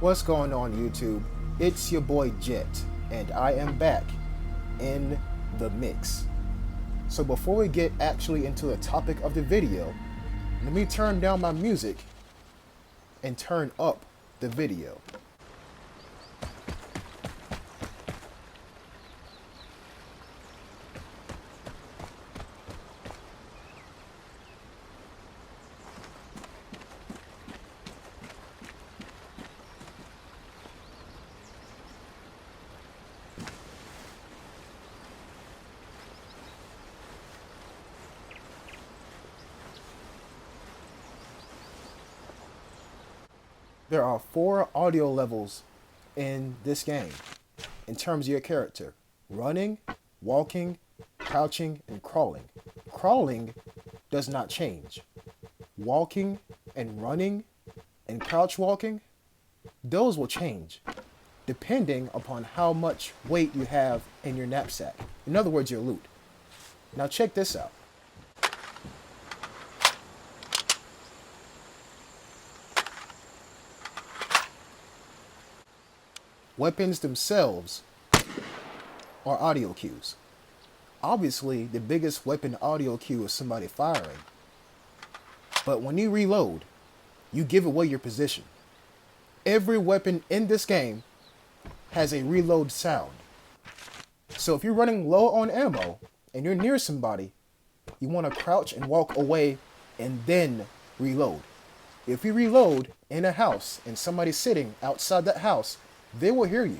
What's going on YouTube? It's your boy Jet, and I am back in the mix. So before we get actually into the topic of the video, let me turn down my music and turn up the video. There are 4 audio levels in this game in terms of your character: running, walking, crouching, and crawling. Crawling does not change. Walking and running and crouch walking, those will change depending upon how much weight you have in your knapsack. In other words, your loot. Now check this out. Weapons themselves are audio cues. Obviously, the biggest weapon audio cue is somebody firing. But when you reload, you give away your position. Every weapon in this game has a reload sound. So if you're running low on ammo and you're near somebody, you want to crouch and walk away and then reload. If you reload in a house and somebody's sitting outside that house, they will hear you.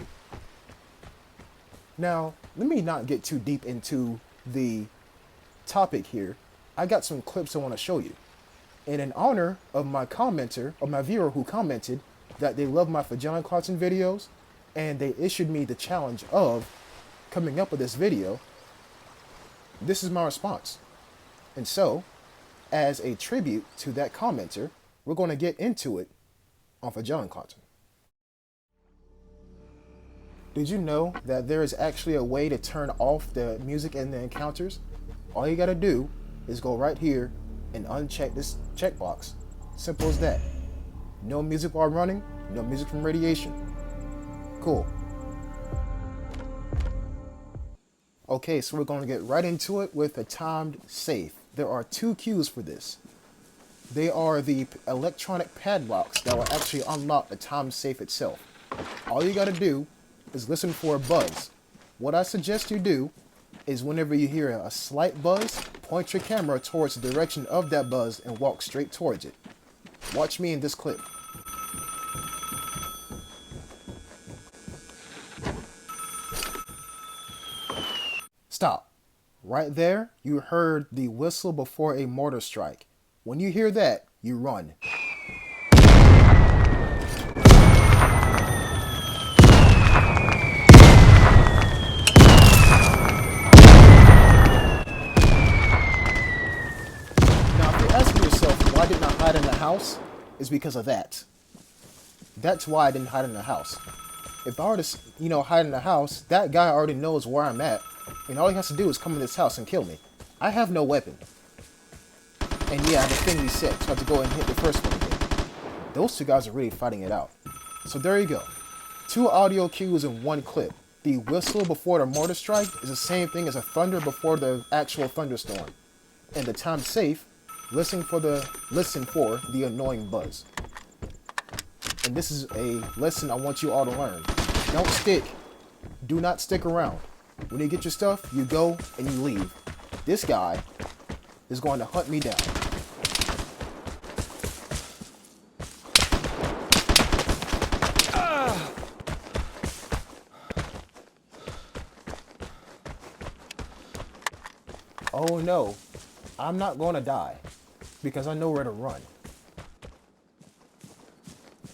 Now, let me not get too deep into the topic here. I got some clips I want to show you. And in honor of my commenter, or my viewer who commented that they love my vagina clotsing videos, and they issued me the challenge of coming up with this video, this is my response. And so, as a tribute to that commenter, we're going to get into it on vagina clotsing. Did you know that there is actually a way to turn off the music in the encounters? All you gotta do is go right here and uncheck this checkbox. Simple as that. No music while running, no music from radiation. Cool. Okay, so we're gonna get right into it with a timed safe. There are 2 cues for this. They are the electronic padlocks that will actually unlock the timed safe itself. All you gotta do is listen for a buzz. What I suggest you do is whenever you hear a slight buzz, point your camera towards the direction of that buzz and walk straight towards it. Watch me in this clip. Stop. Right there, you heard the whistle before a mortar strike. When you hear that, you run. Why didn't I hide in the house? Is because of that. That's why I didn't hide in the house. If I were to, hide in the house, that guy already knows where I'm at, and all he has to do is come in this house and kill me. I have no weapon. And yeah, the thing reset, so I have to go and hit the first one again. Those 2 guys are really fighting it out. So there you go. 2 audio cues in 1 clip. The whistle before the mortar strike is the same thing as a thunder before the actual thunderstorm. And the timed safe, listen for the annoying buzz. And this is a lesson I want you all to learn. Don't stick. Do not stick around. When you get your stuff, you go and you leave. This guy is going to hunt me down. Oh no, I'm not going to die, because I know where to run.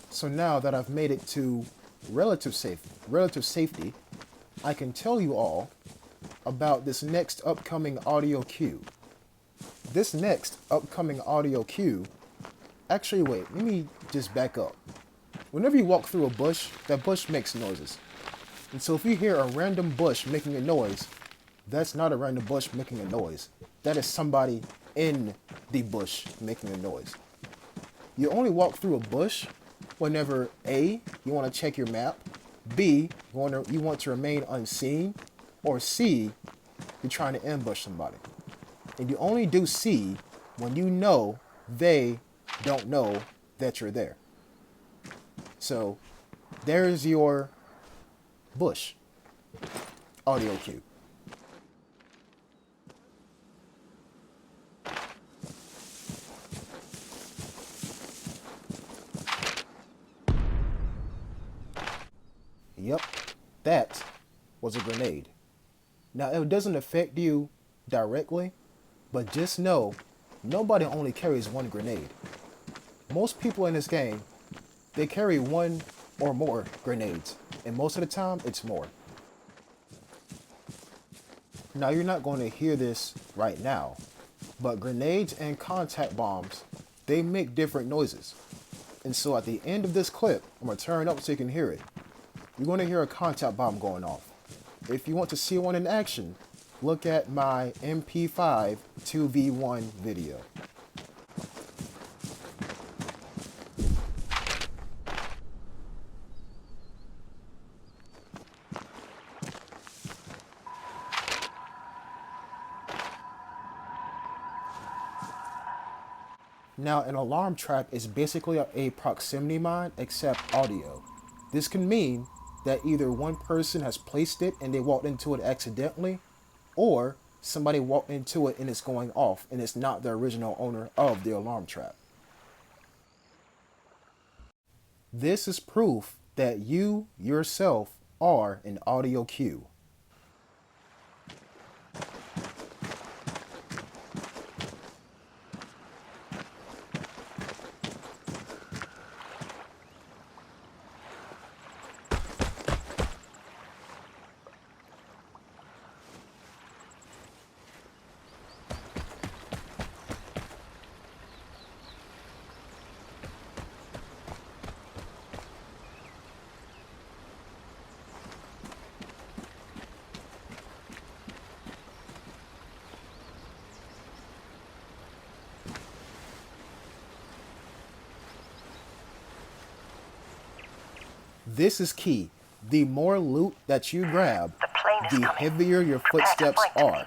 So now that I've made it to relative safety, I can tell you all about this next upcoming audio cue. This next upcoming audio cue, actually wait, let me just back up. Whenever you walk through a bush, that bush makes noises. And so if you hear a random bush making a noise, that's not a random bush making a noise. That is somebody in the bush making a noise. You only walk through a bush Whenever A, you want to check your map, B, you want to remain unseen, or C, you're trying to ambush somebody. And you only do C when you know they don't know that you're there. So there's your bush audio cue. Yep, that was a grenade. Now, it doesn't affect you directly, but just know, nobody only carries one grenade. Most people in this game, they carry one or more grenades, and most of the time, it's more. Now, you're not going to hear this right now, but grenades and contact bombs, they make different noises. And so at the end of this clip, I'm going to turn it up so you can hear it. You're going to hear a contact bomb going off. If you want to see one in action, look at my MP5 2v1 video. Now, an alarm trap is basically a proximity mine except audio. This can mean that either one person has placed it and they walked into it accidentally, or somebody walked into it and it's going off and it's not the original owner of the alarm trap. This is proof that you yourself are an audio cue. This is key. The more loot that you grab, the heavier your footsteps are.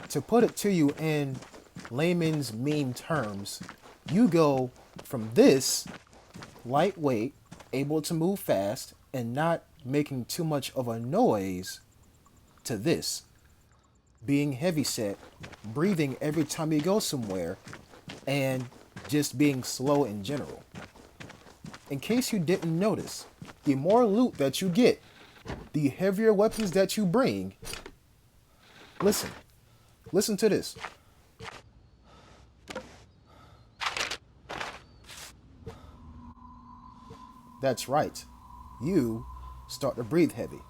To put it to you in layman's meme terms, you go from this lightweight, able to move fast, and not making too much of a noise, to this being heavyset, breathing every time you go somewhere, and just being slow in general. In case you didn't notice, the more loot that you get, the heavier weapons that you bring. Listen to this. That's right, you start to breathe heavy.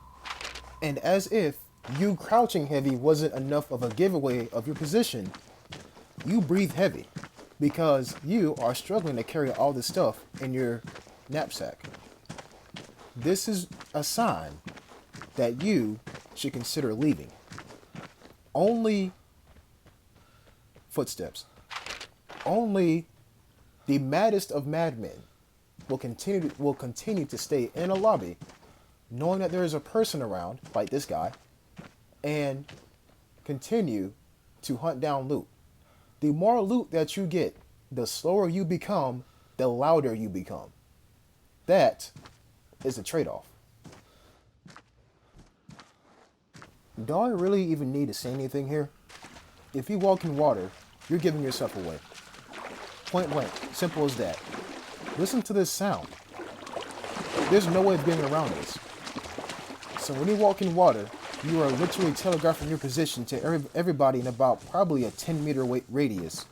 And as if you crouching heavy wasn't enough of a giveaway of your position, you breathe heavy because you are struggling to carry all this stuff in your knapsack. This is a sign that you should consider leaving. Only footsteps. Only the maddest of madmen will continue to stay in a lobby knowing that there is a person around, like this guy, and continue to hunt down loot. The more loot that you get, the slower you become, the louder you become. That is the trade-off. Do I really even need to say anything here? If you walk in water, you're giving yourself away. Point blank, simple as that. Listen to this sound. There's no way of getting around this. So when you walk in water, you are literally telegraphing your position to everybody in about probably a 10-meter radius,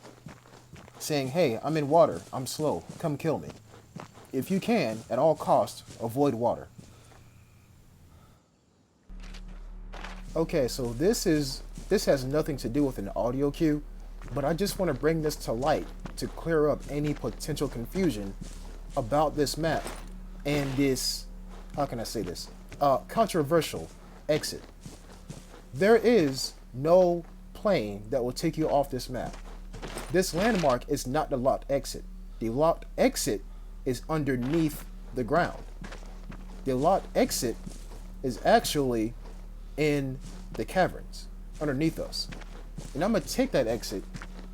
saying, hey, I'm in water, I'm slow, come kill me. If you can, at all costs, avoid water. Okay, so this has nothing to do with an audio cue, but I just want to bring this to light to clear up any potential confusion about this map and this, how can I say this, controversial exit. There is no plane that will take you off this map. This landmark is not the locked exit. The locked exit is underneath the ground. The locked exit is actually in the caverns underneath us. And I'm going to take that exit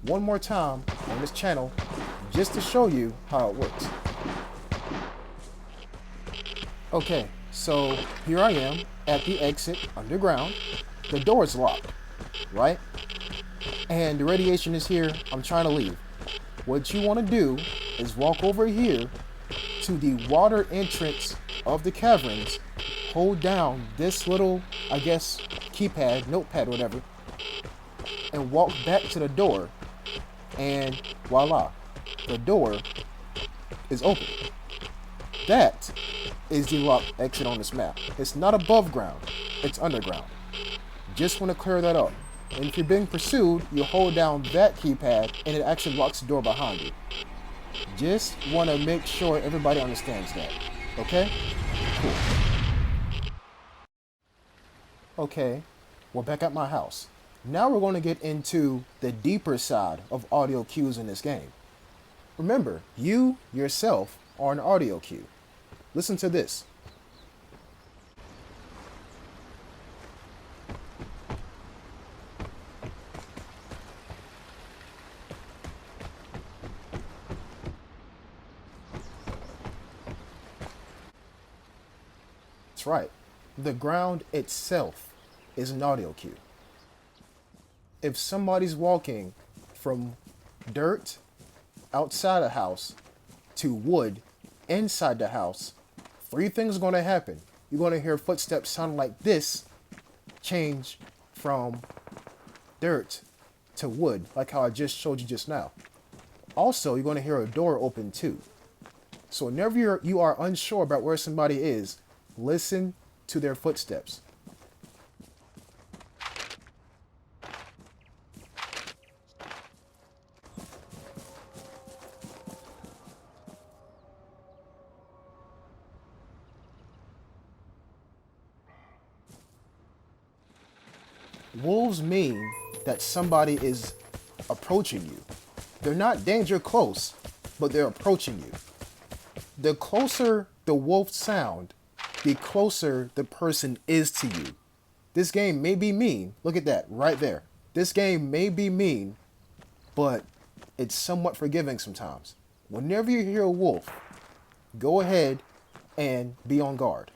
one more time on this channel just to show you how it works. Okay, so here I am at the exit underground. The door is locked, right? And the radiation is here. I'm trying to leave. What you want to do is walk over here to the water entrance of the caverns, hold down this little, I guess, keypad, notepad, whatever, and walk back to the door, and voila, the door is open. That is the locked exit on this map. It's not above ground, it's underground. Just want to clear that up. And if you're being pursued, you hold down that keypad and it actually locks the door behind you. Just want to make sure everybody understands that. Okay? Cool. Okay, we're back at my house. Now we're going to get into the deeper side of audio cues in this game. Remember, you yourself are an audio cue. Listen to this. That's right. The ground itself is an audio cue. If somebody's walking from dirt outside the house to wood inside the house, three things are going to happen. You're going to hear footsteps sound like this change from dirt to wood, like how I just showed you just now. Also, you're going to hear a door open too. So whenever you are unsure about where somebody is, listen to their footsteps. Wolves mean that somebody is approaching you. They're not danger close, but they're approaching you. The closer the wolf sound, the closer the person is to you. This game may be mean. Look at that right there. This game may be mean, but it's somewhat forgiving sometimes. Whenever you hear a wolf, go ahead and be on guard.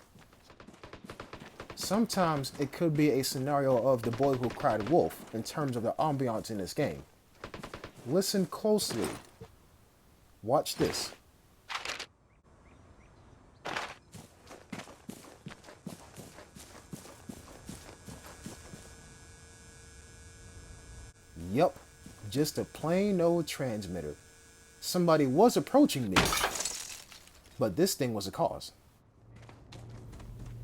Sometimes it could be a scenario of the boy who cried wolf in terms of the ambiance in this game. Listen closely. Watch this. Yup, just a plain old transmitter. Somebody was approaching me, but this thing was a cause.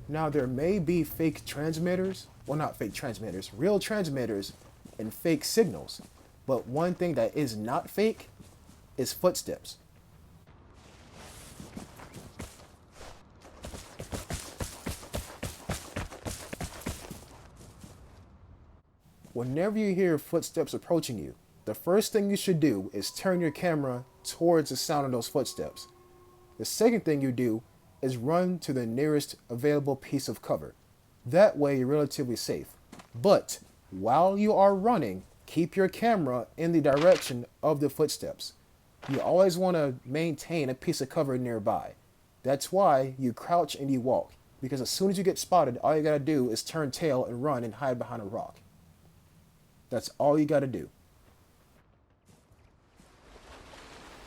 Now there may be fake transmitters, well not fake transmitters, real transmitters and fake signals. But one thing that is not fake is footsteps. Whenever you hear footsteps approaching you, the first thing you should do is turn your camera towards the sound of those footsteps. The second thing you do is run to the nearest available piece of cover. That way you're relatively safe. But while you are running, keep your camera in the direction of the footsteps. You always want to maintain a piece of cover nearby. That's why you crouch and you walk, because as soon as you get spotted, all you gotta do is turn tail and run and hide behind a rock. That's all you gotta do.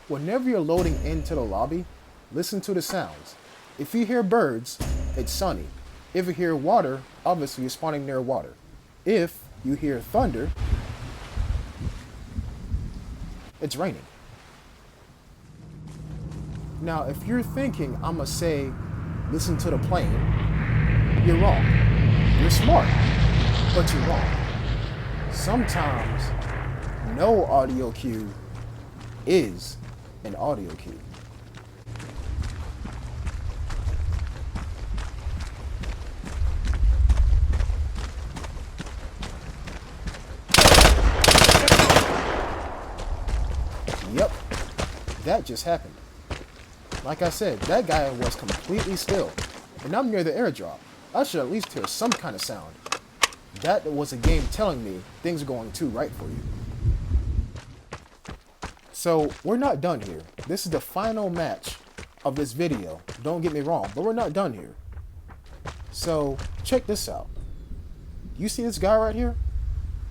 Whenever you're loading into the lobby, listen to the sounds. If you hear birds, it's sunny. If you hear water, obviously you're spawning near water. If you hear thunder, it's raining. Now, if you're thinking I'm gonna say, listen to the plane, you're wrong. You're smart, but you're wrong. Sometimes no audio cue is an audio cue. that just happened. Like I said, that guy was completely still. And I'm near the airdrop. I should at least hear some kind of sound. That was a game telling me things are going too right for you. So, we're not done here. This is the final match of this video. Don't get me wrong, but we're not done here. So, check this out. You see this guy right here?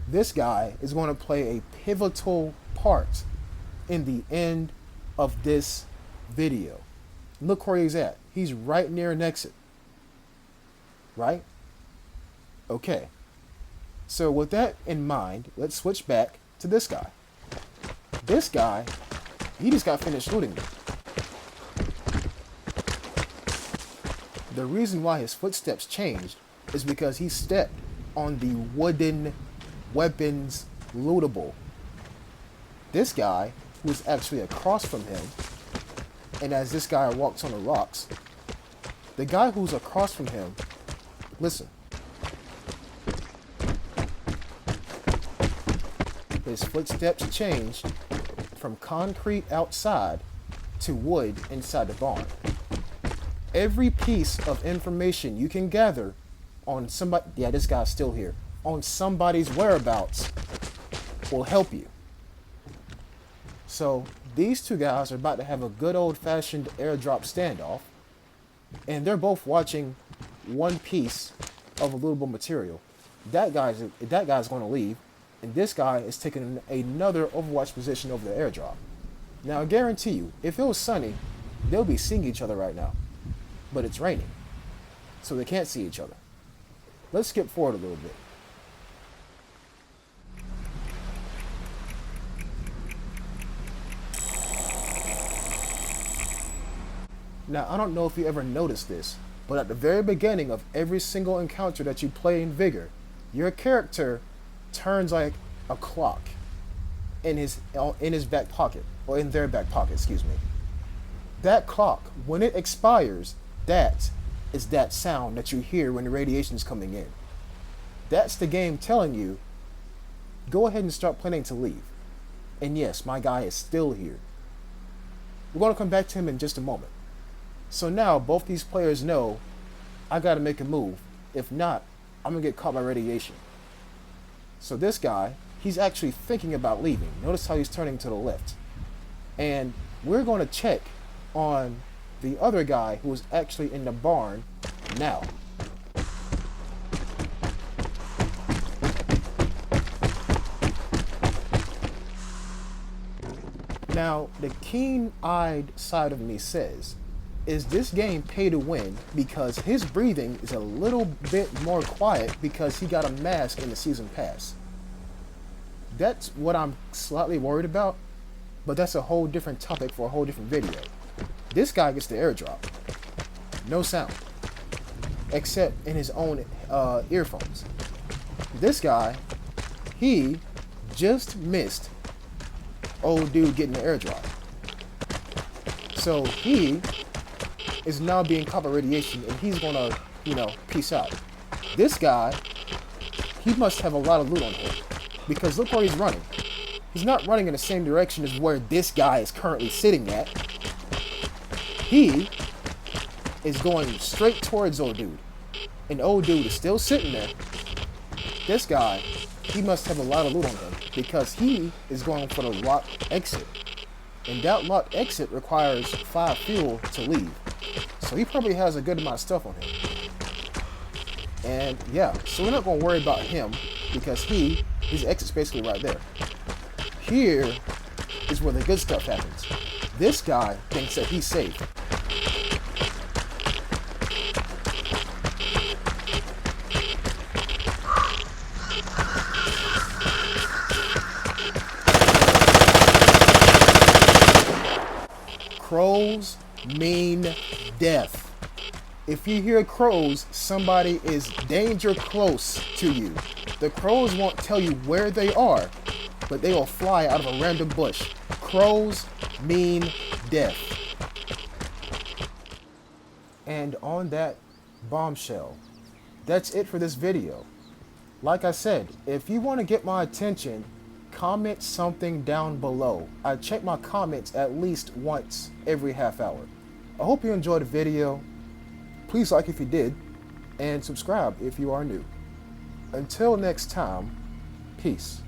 This guy is going to play a pivotal part in the end of this video. Look where he's at. He's right near an exit. Right? Okay. So with that in mind, let's switch back to this guy. This guy, he just got finished looting me. The reason why his footsteps changed is because he stepped on the wooden weapons lootable. This guy, who is actually across from him, and as this guy walks on the rocks, the guy who's across from him, listen. His footsteps changed from concrete outside to wood inside the barn. Every piece of information you can gather on somebody, yeah, this guy's still here, on somebody's whereabouts will help you. So these two guys are about to have a good old-fashioned airdrop standoff, and they're both watching one piece of a lootable material. That guy's going to leave, and this guy is taking another overwatch position over the airdrop. Now I guarantee you, if it was sunny, they'll be seeing each other right now. But it's raining, so they can't see each other. Let's skip forward a little bit. Now, I don't know if you ever noticed this, but at the very beginning of every single encounter that you play in Vigor, your character turns like a clock in his back pocket, or in their back pocket, excuse me. That clock, when it expires, that is that sound that you hear when the radiation's coming in. That's the game telling you, go ahead and start planning to leave. And yes, my guy is still here. We're going to come back to him in just a moment. So now both these players know I got to make a move. If not, I'm going to get caught by radiation. So this guy, he's actually thinking about leaving. Notice how he's turning to the left. And we're going to check on the other guy who is actually in the barn now. Now, the keen-eyed side of me says, is this game pay to win because his breathing is a little bit more quiet because he got a mask in the season pass? That's what I'm slightly worried about, but that's a whole different topic for a whole different video. This guy gets the airdrop. No sound. Except in his own earphones. This guy, he just missed old dude getting the airdrop. So he is now being caught by radiation, and he's gonna, peace out. This guy, he must have a lot of loot on him, because look where he's running. He's not running in the same direction as where this guy is currently sitting at. He is going straight towards old dude, and old dude is still sitting there. This guy, he must have a lot of loot on him, because he is going for the locked exit, and that locked exit requires 5 fuel to leave. So he probably has a good amount of stuff on him. And yeah, so we're not going to worry about him because his exit's basically right there. Here is where the good stuff happens. This guy thinks that he's safe. Crows mean death. If you hear crows, somebody is danger close to you. The crows won't tell you where they are, but they will fly out of a random bush. Crows mean death. And on that bombshell, that's it for this video. Like I said, if you want to get my attention, comment something down below. I check my comments at least once every half hour. I hope you enjoyed the video. Please like if you did, and subscribe if you are new. Until next time, peace.